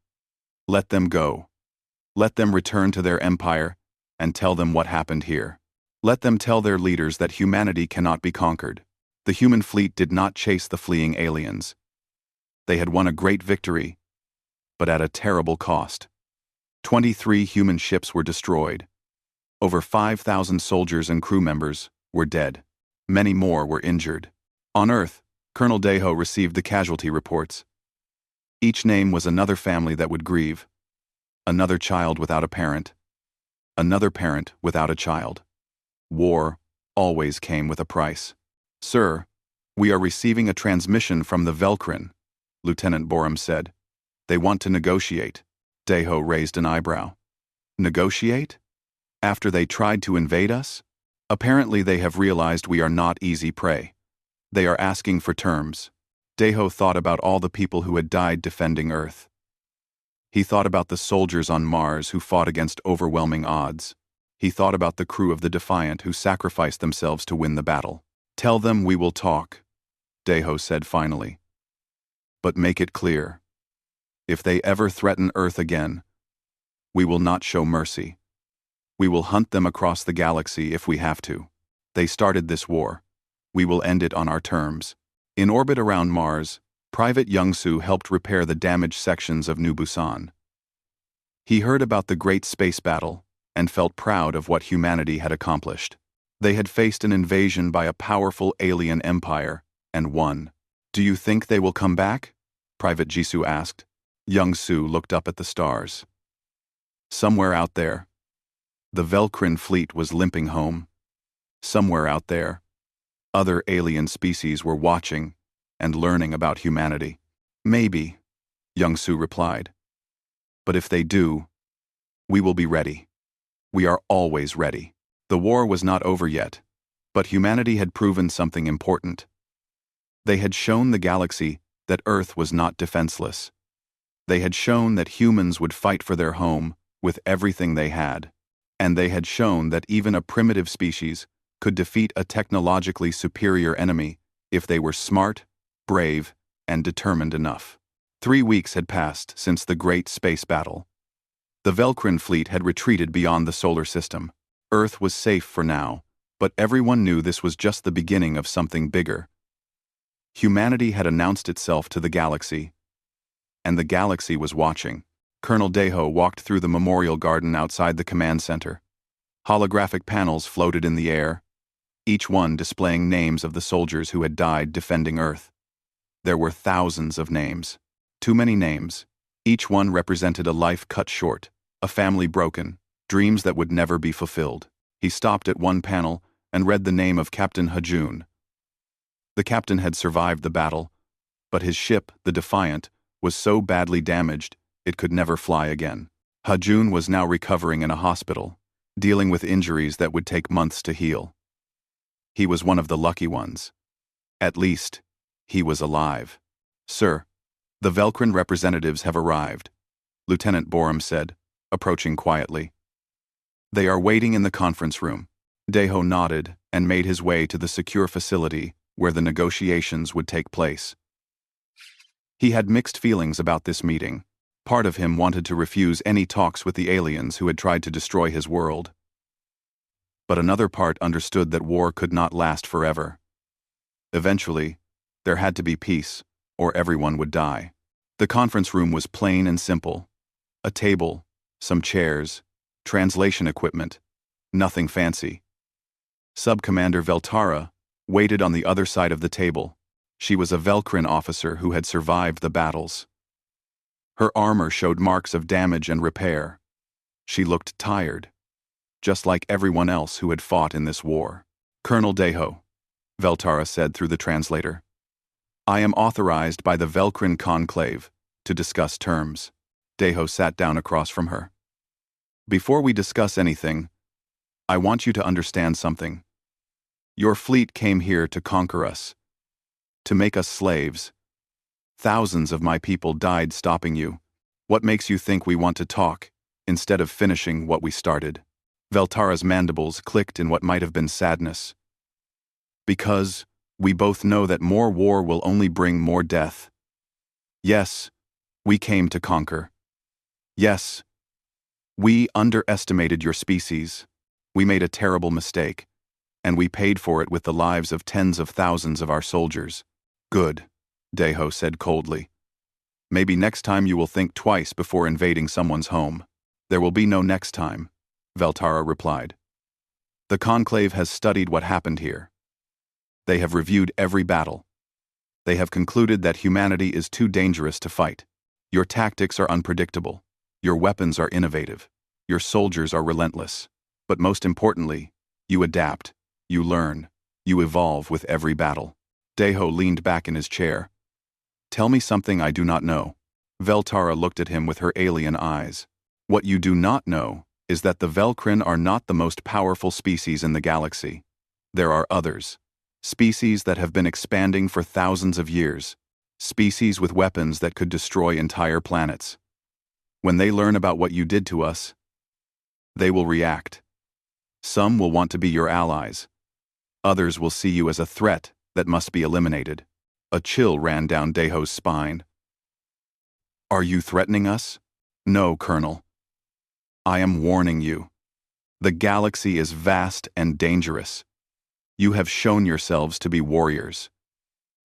Let them go. Let them return to their empire and tell them what happened here. Let them tell their leaders that humanity cannot be conquered. The human fleet did not chase the fleeing aliens. They had won a great victory, but at a terrible cost. 23 human ships were destroyed. Over 5,000 soldiers and crew members were dead. Many more were injured. On Earth, Colonel Deho received the casualty reports. Each name was another family that would grieve. Another child without a parent. Another parent without a child. War always came with a price. "Sir, we are receiving a transmission from the Velkrin," Lieutenant Borum said. "They want to negotiate." Deho raised an eyebrow. "Negotiate? After they tried to invade us? Apparently they have realized we are not easy prey. They are asking for terms." Deho thought about all the people who had died defending Earth. He thought about the soldiers on Mars who fought against overwhelming odds. He thought about the crew of the Defiant who sacrificed themselves to win the battle. "Tell them we will talk. Deho said finally. But make it clear. If they ever threaten Earth again, we will not show mercy. We will hunt them across the galaxy if we have to. They started this war. We will end it on our terms. In orbit around Mars, Private Young-Soo helped repair the damaged sections of New Busan. He heard about the Great Space Battle and felt proud of what humanity had accomplished. They had faced an invasion by a powerful alien empire and won. Do you think they will come back? Private Jisoo asked. Young-Soo looked up at the stars. Somewhere out there, the Velkrin fleet was limping home. Somewhere out there, other alien species were watching and learning about humanity. Maybe, Young-Soo replied. But if they do, we will be ready. We are always ready. The war was not over yet, but humanity had proven something important. They had shown the galaxy that Earth was not defenseless. They had shown that humans would fight for their home with everything they had, and they had shown that even a primitive species could defeat a technologically superior enemy if they were smart, brave, and determined enough. 3 weeks had passed since the Great Space Battle. The Velkrin fleet had retreated beyond the solar system. Earth was safe for now, but everyone knew this was just the beginning of something bigger. Humanity had announced itself to the galaxy, and the galaxy was watching. Colonel Deho walked through the memorial garden outside the command center. Holographic panels floated in the air, each one displaying names of the soldiers who had died defending Earth. There were thousands of names. Too many names. Each one represented a life cut short, a family broken, dreams that would never be fulfilled. He stopped at one panel and read the name of Captain Hajun. The captain had survived the battle, but his ship, the Defiant, was so badly damaged it could never fly again. Hajun was now recovering in a hospital, dealing with injuries that would take months to heal. He was one of the lucky ones. At least, he was alive. Sir, the Velkrin representatives have arrived, Lieutenant Borum said, approaching quietly. They are waiting in the conference room. Deho nodded and made his way to the secure facility where the negotiations would take place. He had mixed feelings about this meeting. Part of him wanted to refuse any talks with the aliens who had tried to destroy his world. But another part understood that war could not last forever. Eventually, there had to be peace, or everyone would die. The conference room was plain and simple. A table, some chairs, translation equipment, nothing fancy. Sub-Commander Veltara waited on the other side of the table. She was a Velkrin officer who had survived the battles. Her armor showed marks of damage and repair. She looked tired, just like everyone else who had fought in this war. Colonel Deho, Veltara said through the translator. I am authorized by the Velkrin Conclave to discuss terms. Deho sat down across from her. Before we discuss anything, I want you to understand something. Your fleet came here to conquer us, to make us slaves. Thousands of my people died stopping you. What makes you think we want to talk, instead of finishing what we started? Veltara's mandibles clicked in what might have been sadness. Because we both know that more war will only bring more death. Yes, we came to conquer. Yes, we underestimated your species. We made a terrible mistake, and we paid for it with the lives of tens of thousands of our soldiers. Good, Deho said coldly. Maybe next time you will think twice before invading someone's home. There will be no next time, Veltara replied. The Conclave has studied what happened here. They have reviewed every battle. They have concluded that humanity is too dangerous to fight. Your tactics are unpredictable. Your weapons are innovative. Your soldiers are relentless. But most importantly, you adapt, you learn, you evolve with every battle. Deho leaned back in his chair. Tell me something I do not know. Veltara looked at him with her alien eyes. What you do not know is that the Velkrin are not the most powerful species in the galaxy. There are others. Species that have been expanding for thousands of years. Species with weapons that could destroy entire planets. When they learn about what you did to us, they will react. Some will want to be your allies. Others will see you as a threat that must be eliminated. A chill ran down Daeho's spine. Are you threatening us? No, Colonel. I am warning you. The galaxy is vast and dangerous. You have shown yourselves to be warriors.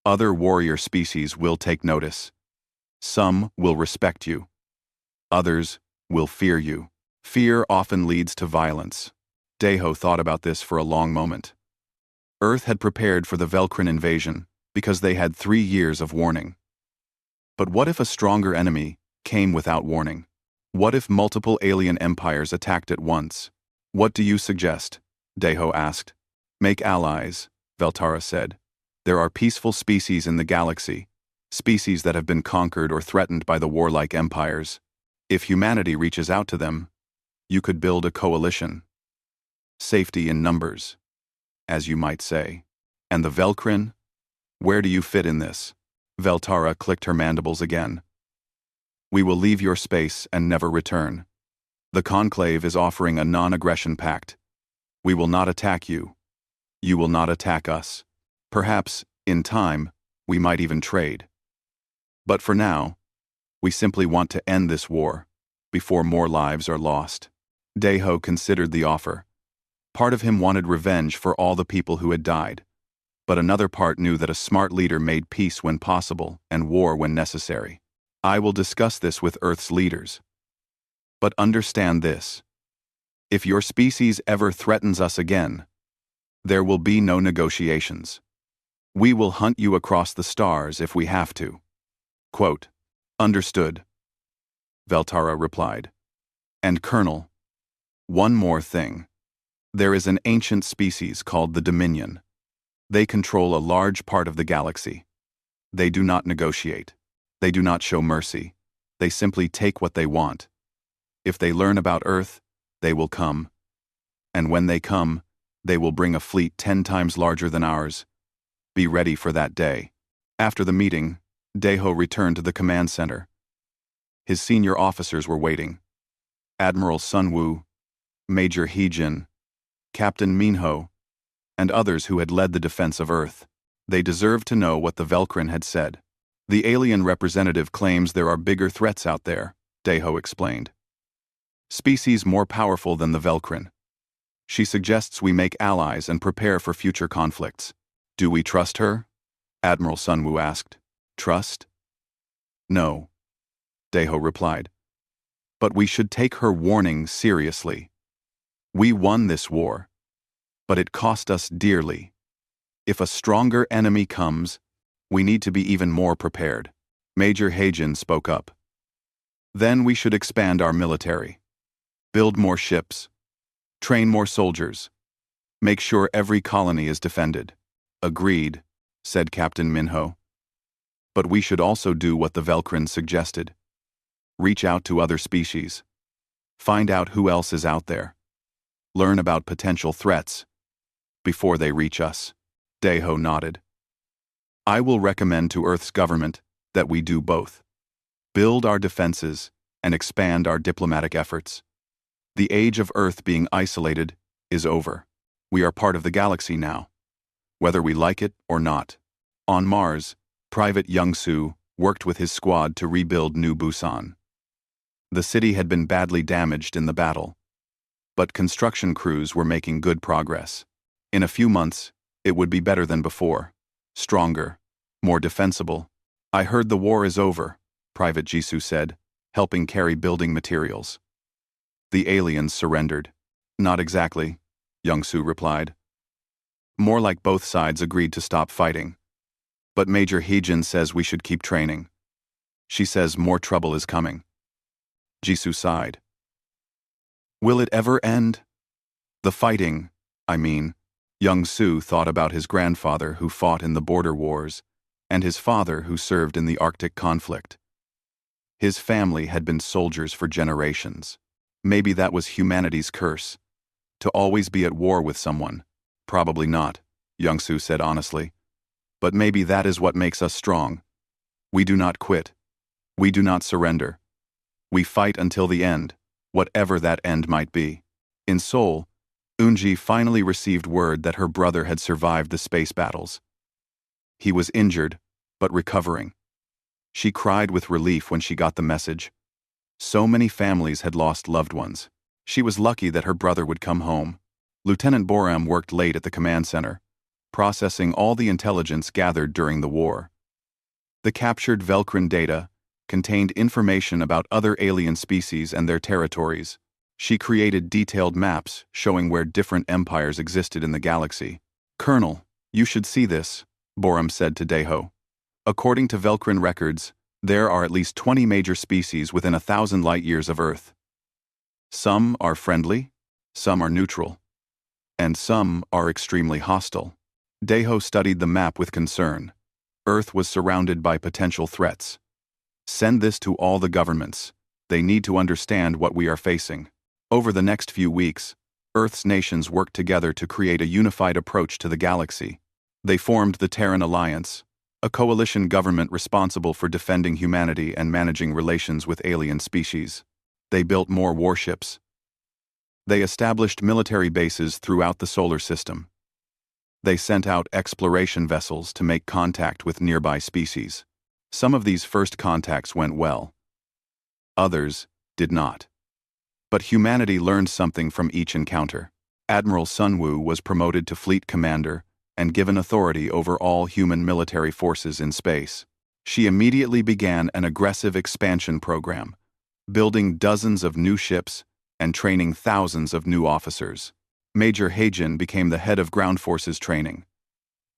Other warrior species will take notice. Some will respect you. Others will fear you. Fear often leads to violence. Daeho thought about this for a long moment. Earth had prepared for the Velcrin invasion because they had 3 years of warning. But what if a stronger enemy came without warning? What if multiple alien empires attacked at once? What do you suggest? Daeho asked. Make allies, Veltara said. There are peaceful species in the galaxy, species that have been conquered or threatened by the warlike empires. If humanity reaches out to them, you could build a coalition. Safety in numbers, as you might say. And the Velcrin? Where do you fit in this? Veltara clicked her mandibles again. We will leave your space and never return. The Conclave is offering a non-aggression pact. We will not attack you. You will not attack us. Perhaps, in time, we might even trade. But for now, we simply want to end this war before more lives are lost. Daeho considered the offer. Part of him wanted revenge for all the people who had died, but another part knew that a smart leader made peace when possible and war when necessary. I will discuss this with Earth's leaders. But understand this. If your species ever threatens us again, there will be no negotiations. We will hunt you across the stars if we have to. Quote, understood, Veltara replied. And Colonel, one more thing. There is an ancient species called the Dominion. They control a large part of the galaxy. They do not negotiate. They do not show mercy. They simply take what they want. If they learn about Earth, they will come. And when they come, they will bring a fleet 10 times larger than ours. Be ready for that day. After the meeting, Daeho returned to the command center. His senior officers were waiting. Admiral Sunwoo, Major Heejin, Captain Minho, and others who had led the defense of Earth. They deserved to know what the Velcrin had said. The alien representative claims there are bigger threats out there, Daeho explained. Species more powerful than the Velcrin. She suggests we make allies and prepare for future conflicts. Do we trust her? Admiral Sunwoo asked. Trust? No, Daeho replied. But we should take her warning seriously. We won this war, but it cost us dearly. If a stronger enemy comes, we need to be even more prepared. Major Heijin spoke up. Then we should expand our military. Build more ships. Train more soldiers. Make sure every colony is defended. Agreed, said Captain Minho. But we should also do what the Velcrin suggested. Reach out to other species. Find out who else is out there. Learn about potential threats before they reach us. Daeho nodded. I will recommend to Earth's government that we do both. Build our defenses and expand our diplomatic efforts. The age of Earth being isolated is over. We are part of the galaxy now, whether we like it or not. On Mars, Private Young-soo worked with his squad to rebuild New Busan. The city had been badly damaged in the battle, but construction crews were making good progress. In a few months, it would be better than before. Stronger, more defensible. I heard the war is over, Private Jisoo said, helping carry building materials. The aliens surrendered. Not exactly, Young-soo replied. More like both sides agreed to stop fighting. But Major Heejin says we should keep training. She says more trouble is coming. Jisoo sighed. Will it ever end? The fighting, I mean. Young-soo thought about his grandfather who fought in the border wars, and his father who served in the Arctic conflict. His family had been soldiers for generations. Maybe that was humanity's curse, to always be at war with someone. Probably not, Young-soo said honestly. But maybe that is what makes us strong. We do not quit. We do not surrender. We fight until the end, whatever that end might be. In Seoul, Eunji finally received word that her brother had survived the space battles. He was injured, but recovering. She cried with relief when she got the message. So many families had lost loved ones. She was lucky that her brother would come home. Lieutenant Boram worked late at the command center, processing all the intelligence gathered during the war. The captured Velcrin data contained information about other alien species and their territories. She created detailed maps showing where different empires existed in the galaxy. "Colonel, you should see this," Boram said to Deho. "According to Velcrin records, there are at least 20 major species within 1,000 light-years of Earth. Some are friendly, some are neutral, and some are extremely hostile." Deho studied the map with concern. Earth was surrounded by potential threats. "Send this to all the governments. They need to understand what we are facing." Over the next few weeks, Earth's nations worked together to create a unified approach to the galaxy. They formed the Terran Alliance, a coalition government responsible for defending humanity and managing relations with alien species. They built more warships. They established military bases throughout the solar system. They sent out exploration vessels to make contact with nearby species. Some of these first contacts went well. Others did not. But humanity learned something from each encounter. Admiral Sunwoo was promoted to fleet commander and given authority over all human military forces in space. She immediately began an aggressive expansion program, building dozens of new ships and training thousands of new officers. Major Heijin became the head of ground forces training.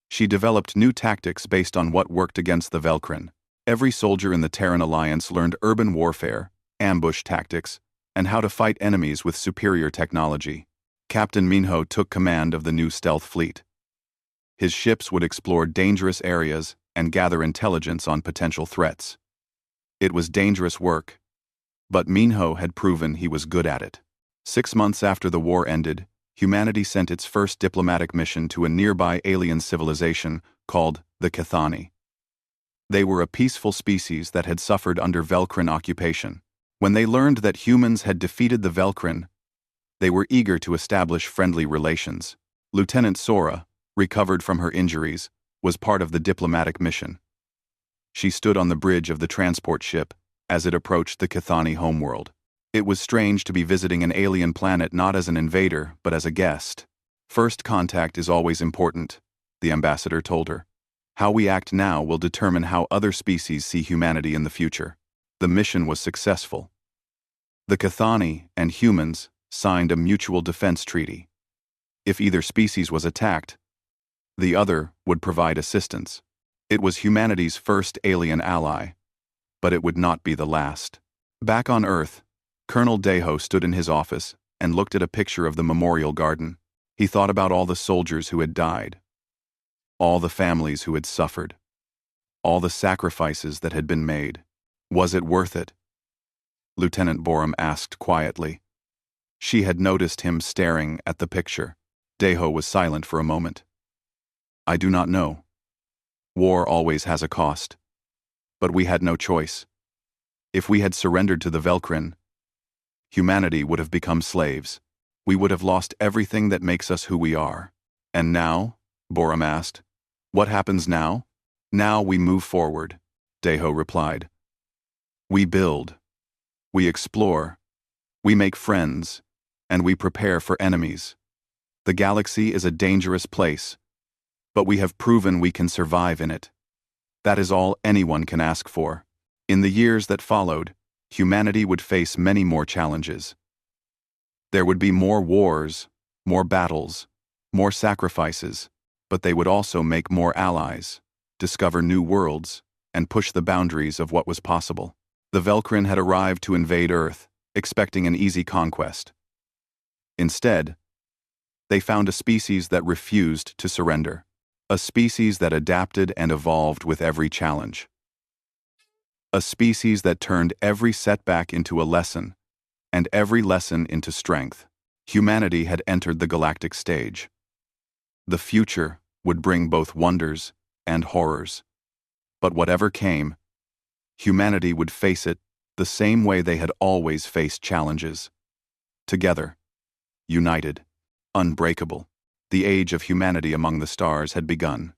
She developed new tactics based on what worked against the Velcrin. Every soldier in the Terran Alliance learned urban warfare, ambush tactics, and how to fight enemies with superior technology. Captain Minho took command of the new stealth fleet. His ships would explore dangerous areas and gather intelligence on potential threats. It was dangerous work, but Minho had proven he was good at it. 6 months after the war ended, humanity sent its first diplomatic mission to a nearby alien civilization called the Cathani. They were a peaceful species that had suffered under Velcrin occupation. When they learned that humans had defeated the Velcrin, they were eager to establish friendly relations. Lieutenant Sora, recovered from her injuries, was part of the diplomatic mission. She stood on the bridge of the transport ship as it approached the Cathani homeworld. It was strange to be visiting an alien planet not as an invader, but as a guest. "First contact is always important," the ambassador told her. "How we act now will determine how other species see humanity in the future." The mission was successful. The Cathani and humans signed a mutual defense treaty. If either species was attacked, the other would provide assistance. It was humanity's first alien ally, but it would not be the last. Back on Earth, Colonel Deho stood in his office and looked at a picture of the memorial garden. He thought about all the soldiers who had died, all the families who had suffered, all the sacrifices that had been made. Was it worth it? Lieutenant Boram asked quietly. She had noticed him staring at the picture. Deho was silent for a moment. "I do not know. War always has a cost. But we had no choice. If we had surrendered to the Velcrin, humanity would have become slaves. We would have lost everything that makes us who we are." "And now?" Boram asked. "What happens now?" "Now we move forward," Deho replied. "We build. We explore. We make friends. And we prepare for enemies. The galaxy is a dangerous place, but we have proven we can survive in it. That is all anyone can ask for." In the years that followed, humanity would face many more challenges. There would be more wars, more battles, more sacrifices, but they would also make more allies, discover new worlds, and push the boundaries of what was possible. The Velcrin had arrived to invade Earth, expecting an easy conquest. Instead, they found a species that refused to surrender, a species that adapted and evolved with every challenge, a species that turned every setback into a lesson, and every lesson into strength. Humanity had entered the galactic stage. The future would bring both wonders and horrors. But whatever came, humanity would face it the same way they had always faced challenges. Together, united, unbreakable, the age of humanity among the stars had begun.